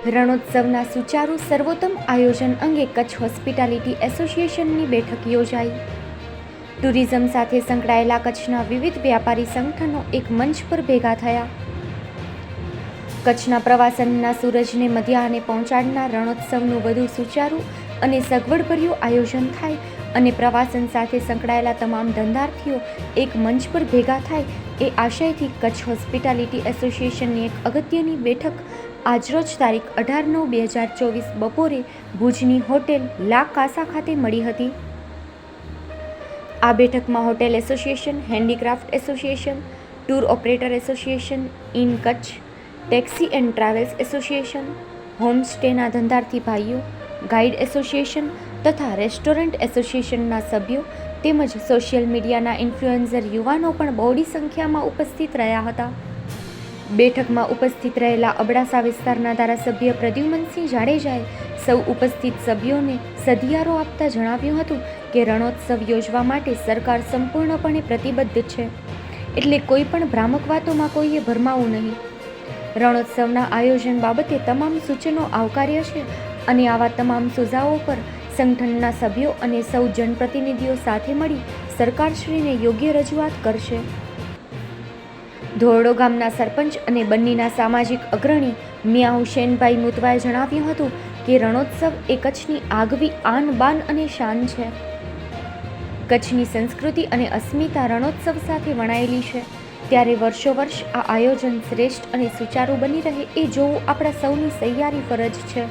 રણોત્સવના સુચારુ સર્વોત્તમ આયોજન અંગે કચ્છ હોસ્પિટાલિટી એસોસિએશનની બેઠક યોજાઈ. ટુરિઝમ સાથે સંકળાયેલા કચ્છના વિવિધ વ્યાપારી સંગઠનો એક મંચ પર ભેગા થયા. કચ્છના પ્રવાસનના સૂરજને મધ્યાહને પહોંચાડનાર રણોત્સવનું વધુ સુચારુ અને સગવડભર્યું આયોજન થાય અને પ્રવાસન સાથે સંકળાયેલા તમામ ધંધાર્થીઓ એક મંચ પર ભેગા થાય એ આશયથી કચ્છ હોસ્પિટાલિટી એસોસિએશનની એક અગત્યની બેઠક આજરોજ તારીખ 18/9/2024 બપોરે ભુજની હોટેલ લા કાસા ખાતે મળી હતી. આ બેઠકમાં hotel association, handicraft association, tour operator association in Kutch, taxi and travels association, હોમસ્ટેના ધંધાર્થી ભાઈઓ, ગાઈડ એસોસિએશન તથા રેસ્ટોરન્ટ એસોસિએશનના સભ્યો તેમજ સોશિયલ મીડિયાના ઇન્ફ્લુએન્સર યુવાનો પણ બહોળી સંખ્યામાં ઉપસ્થિત રહ્યા હતા. બેઠકમાં ઉપસ્થિત રહેલા અબડાસા વિસ્તારના ધારાસભ્ય પ્રદ્યુમનસિંહ જાડેજાએ સૌ ઉપસ્થિત સભ્યોને સધિયારો આપતા જણાવ્યું હતું કે રણોત્સવ યોજવા માટે સરકાર સંપૂર્ણપણે પ્રતિબદ્ધ છે, એટલે કોઈ પણ ભ્રામક વાતોમાં કોઈએ ભરમાવું નહીં. રણોત્સવના આયોજન બાબતે તમામ સૂચનો આવકાર્ય છે અને આવા તમામ સુઝાવો પર સંગઠનના સભ્યો અને સૌ જનપ્રતિનિધિઓ સાથે મળી સરકારશ્રીને યોગ્ય રજૂઆત કરશે. ધોરડો ગામના સરપંચ અને બન્નીના સામાજિક અગ્રણી મિયા હુસેનભાઈ મુતવાએ જણાવ્યું હતું કે રણોત્સવ એ કચ્છની આગવી આન બાન અને શાન છે. કચ્છની સંસ્કૃતિ અને અસ્મિતા રણોત્સવ સાથે વણાયેલી છે, ત્યારે વર્ષો વર્ષ આ આયોજન શ્રેષ્ઠ અને સુચારુ બની રહે એ જોવું આપણા સૌની સહિયારી ફરજ છે.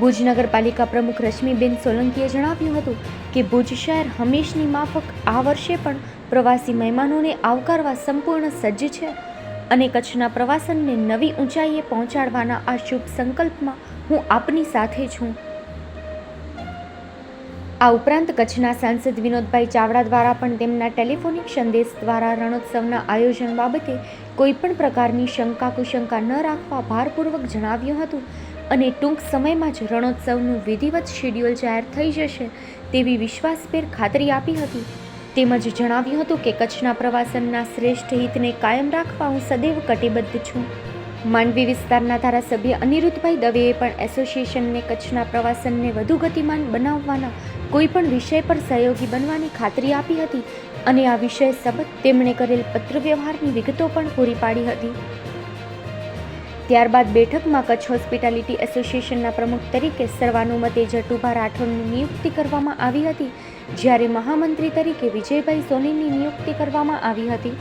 ભુજ નગરપાલિકા પ્રમુખ રશ્મિબેન સોલંકીએ જણાવ્યું હતું કે ભુજ શહેર હંમેશની માફક આ વર્ષે પણ પ્રવાસી મહેમાનોને આવકારવા સંપૂર્ણ સજ્જ છે અને કચ્છના પ્રવાસનને નવી ઊંચાઈએ પહોંચાડવાના આ શુભ સંકલ્પમાં હું આપની સાથે છું. આ ઉપરાંત કચ્છના સાંસદ વિનોદભાઈ ચાવડા દ્વારા પણ તેમના ટેલિફોનિક સંદેશ દ્વારા રણોત્સવના આયોજન બાબતે કોઈપણ પ્રકારની શંકા કુશંકા ન રાખવા ભારપૂર્વક જણાવ્યું હતું અને ટૂંક સમયમાં જ રણોત્સવનું વિધિવત શેડ્યુલ જાહેર થઈ જશે તેવી વિશ્વાસભેર ખાતરી આપી હતી. તેમજ જણાવ્યું હતું કે કચ્છના પ્રવાસનના શ્રેષ્ઠ હિતને કાયમ રાખવા હું સદૈવ કટિબદ્ધ છું. માંડવી વિસ્તારના ધારાસભ્ય અનિરુદ્ધભાઈ દવેએ પણ એસોસિએશનને કચ્છના પ્રવાસનને વધુ ગતિમાન બનાવવાના કોઈપણ વિષય પર સહયોગી બનવાની ખાતરી આપી હતી અને આ વિષય સબત તેમણે કરેલ પત્રવ્યવહારની વિગતો પણ પૂરી પાડી હતી. ત્યારબાદ બેઠકમાં કચ્છ હોસ્પિટાલિટી એસોસિએશનના પ્રમુખ તરીકે સર્વાનુમતે જટુભા રાઠોડની નિયુક્તિ કરવામાં આવી હતી, જ્યારે મહામંત્રી તરીકે વિજયભાઈ સોનીની નિયુક્તિ કરવામાં આવી હતી.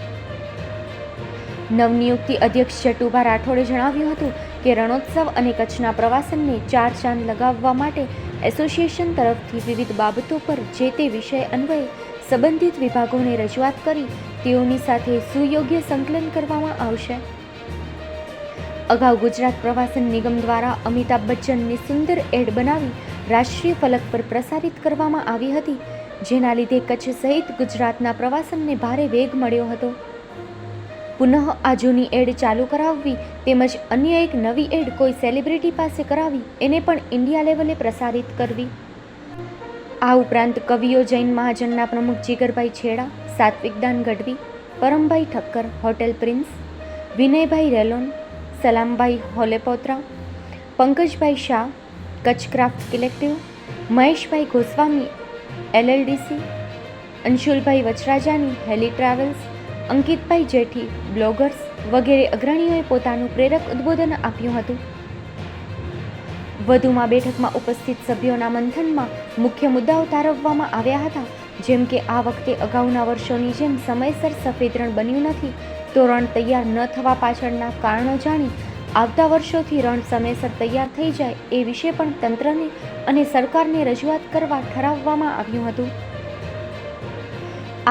નવનિયુક્તિ અધ્યક્ષ જટુભા રાઠોડે જણાવ્યું હતું કે રણોત્સવ અને કચ્છના પ્રવાસનને ચાર ચાંદ લગાવવા માટે એસોસિએશન તરફથી વિવિધ બાબતો પર જે તે વિષય અન્વયે સંબંધિત વિભાગોને રજૂઆત કરી તેઓની સાથે સુયોગ્ય સંકલન કરવામાં આવશે. અગાઉ ગુજરાત પ્રવાસન નિગમ દ્વારા અમિતાભ બચ્ચનની સુંદર એડ બનાવી રાષ્ટ્રીય ફલક પર પ્રસારિત કરવામાં આવી હતી, જેના લીધે કચ્છ સહિત ગુજરાતના પ્રવાસનને ભારે વેગ મળ્યો હતો. પુનઃ આ જૂની એડ ચાલુ કરાવવી તેમજ અન્ય એક નવી એડ કોઈ સેલિબ્રિટી પાસે કરાવી એને પણ ઇન્ડિયા લેવલે પ્રસારિત કરવી. આ ઉપરાંત કવિઓ જૈન મહાજનના પ્રમુખ Jigarbhai Chheda, Satvikdan Gadhvi, Parambhai Thakkar, hotel Prince, Vinaybhai Relon, Salambhai Holepotra, Pankajbhai Shah, Kutch craft collective, Maheshbhai Goswami LLDC, Anshulbhai Vachrajani Heli travels, Ankitbhai Jethi bloggers વગેરે અગ્રણીઓએ પોતાનું પ્રેરક ઉદ્બોધન આપ્યું હતું. વધુમાં બેઠકમાં ઉપસ્થિત સભ્યોના મંથનમાં મુખ્ય મુદ્દાઓ તારવવામાં આવ્યા હતા, જેમ કે આ વખતે અગાઉના વર્ષોની જેમ સમયસર સફેદ રણ બન્યું નથી, તો રણ તૈયાર ન થવા પાછળના કારણો જાણી આવતા વર્ષોથી રણ સમયસર તૈયાર થઈ જાય એ વિશે પણ તંત્રને અને સરકારને રજૂઆત કરવા ઠરાવવામાં આવ્યું હતું.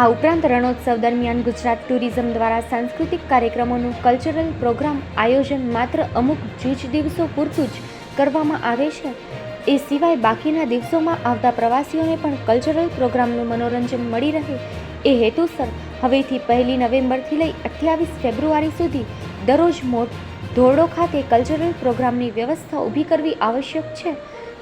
આ ઉપરાંત રણોત્સવ દરમિયાન ગુજરાત ટુરિઝમ દ્વારા સાંસ્કૃતિક કાર્યક્રમોનું કલ્ચરલ પ્રોગ્રામ આયોજન માત્ર અમુક જૂજ દિવસો પૂરતું જ કરવામાં આવે છે, એ સિવાય બાકીના દિવસોમાં આવતા પ્રવાસીઓને પણ કલ્ચરલ પ્રોગ્રામનું મનોરંજન મળી રહે એ હેતુસર હવેથી 1 નવેમ્બરથી લઈ 28 ફેબ્રુઆરી સુધી દરરોજ ધોરડો ખાતે કલ્ચરલ પ્રોગ્રામની વ્યવસ્થા ઊભી કરવી આવશ્યક છે.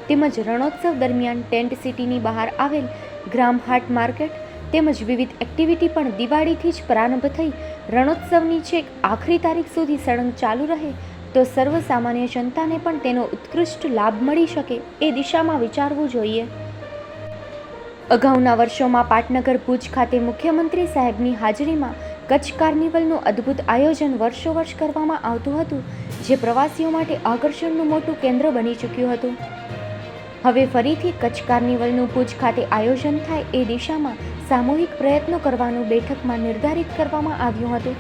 તેમજ રણોત્સવ દરમિયાન ટેન્ટ સિટીની બહાર આવેલ ગ્રામ હાટ માર્કેટ તેમજ વિવિધ એક્ટિવિટી પણ દિવાળીથી જ પ્રારંભ થઈ રણોત્સવની છેક આખરી તારીખ સુધી સળંગ ચાલુ રહે તો સર્વસામાન્ય જનતાને પણ તેનો ઉત્કૃષ્ટ લાભ મળી શકે એ દિશામાં વિચારવું જોઈએ. અગાઉના વર્ષોમાં પાટનગર ભુજ ખાતે મુખ્યમંત્રી સાહેબની હાજરીમાં કચ્છ કાર્નિવલનું અદ્ભુત આયોજન વર્ષોવર્ષ કરવામાં આવતું હતું, જે પ્રવાસીઓ માટે આકર્ષણનું મોટું કેન્દ્ર બની ચૂક્યું હતું. હવે ફરીથી કચ્છ કાર્નિવલનું ભુજ ખાતે આયોજન થાય એ દિશામાં સામૂહિક પ્રયત્નો કરવાનું બેઠકમાં નિર્ધારિત કરવામાં આવ્યું હતું.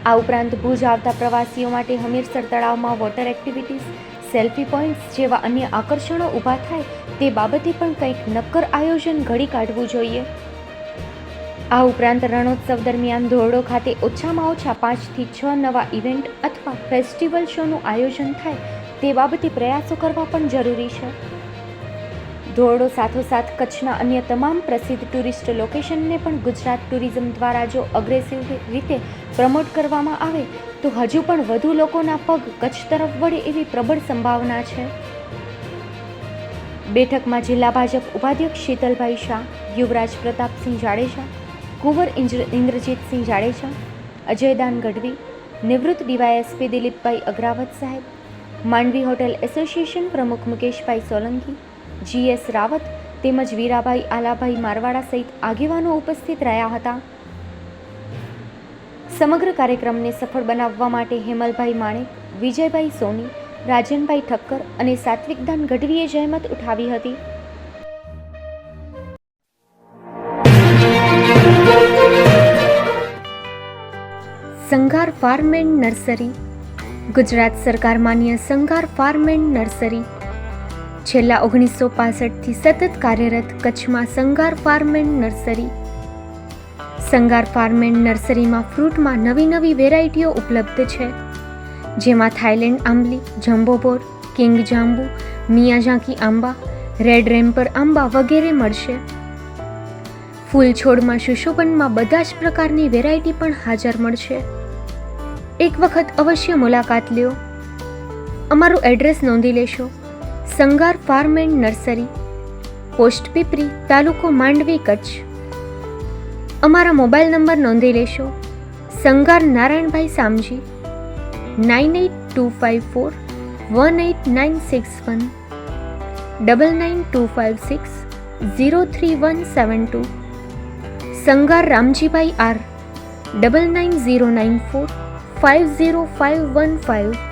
આ ઉપરાંત ભુજ આવતા પ્રવાસીઓ માટે હમીરસર તળાવમાં વોટર એક્ટિવિટીઝ, સેલ્ફી પોઈન્ટ્સ જેવા અન્ય આકર્ષણો ઊભા થાય તે બાબતે પણ કંઈક નક્કર આયોજન ઘડી કાઢવું જોઈએ. આ ઉપરાંત રણોત્સવ દરમિયાન ધોરડો ખાતે ઓછામાં ઓછા 5 થી 6 નવા ઇવેન્ટ અથવા ફેસ્ટિવલ શોનું આયોજન થાય તે બાબતે પ્રયાસો કરવા પણ જરૂરી છે. ધોરડો સાથોસાથ કચ્છના અન્ય તમામ પ્રસિદ્ધ ટુરિસ્ટ લોકેશનને પણ ગુજરાત ટુરિઝમ દ્વારા જો અગ્રેસિવ રીતે પ્રમોટ કરવામાં આવે તો હજુ પણ વધુ લોકોના પગ કચ્છ તરફ વળે એવી પ્રબળ સંભાવના છે. બેઠકમાં જિલ્લા ભાજપ ઉપાધ્યક્ષ શીતલભાઈ શાહ, યુવરાજ પ્રતાપસિંહ જાડેજા, કુંવર ઇન્દ્રજીતસિંહ જાડેજા, અજયદાન ગઢવી, નિવૃત્ત ડીવાયએસપી દિલીપભાઈ અગ્રાવત સાહેબ, માંડવી હોટેલ એસોસિએશન પ્રમુખ મુકેશભાઈ સોલંકી, GS રાવત તેમજ વીરાભાઈ આલાભાઈ મારવાડા સહિત આગેવાનો ઉપસ્થિત રહ્યા હતા. સમગ્ર કાર્યક્રમને સફળ બનાવવા માટે હેમલભાઈ માણેક, વિજયભાઈ સોની, રાજનભાઈ ઠક્કર અને સાત્વિકદાન ગઢવીએ જહેમત ઉઠાવી હતી. સંઘાર ફાર્મ એન્ડ નર્સરી. ગુજરાત સરકાર માન્ય સંઘાર ફાર્મ એન્ડ નર્સરી છેલ્લા 1965થી સતત કાર્યરત કચ્છમાં Sanghar farm and nursery. Sanghar farm and નર્સરીમાં ફ્રૂટમાં નવી વેરાયટીઓ ઉપલબ્ધ છે, જેમાં થાઈલેન્ડ આંબલી, જમ્બોબોર, કિંગ જાંબુ, મિયાઝાકી આંબા, રેડ રેમ્પર આંબા વગેરે મળશે. ફૂલ છોડમાં સુશોભનમાં બધા જ પ્રકારની વેરાયટી પણ હાજર મળશે. એક વખત અવશ્ય મુલાકાત લ્યો. અમારું એડ્રેસ નોંધી લેશો. Sanghar farm and nursery, post Pipri, તાલુકો માંડવી, કચ્છ. અમારા મોબાઈલ નંબર નોંધી લેશો. સંઘાર નારાયણભાઈ સામજી 9825418961 9925603172. સંઘાર રામજીભાઈ R 9909450515.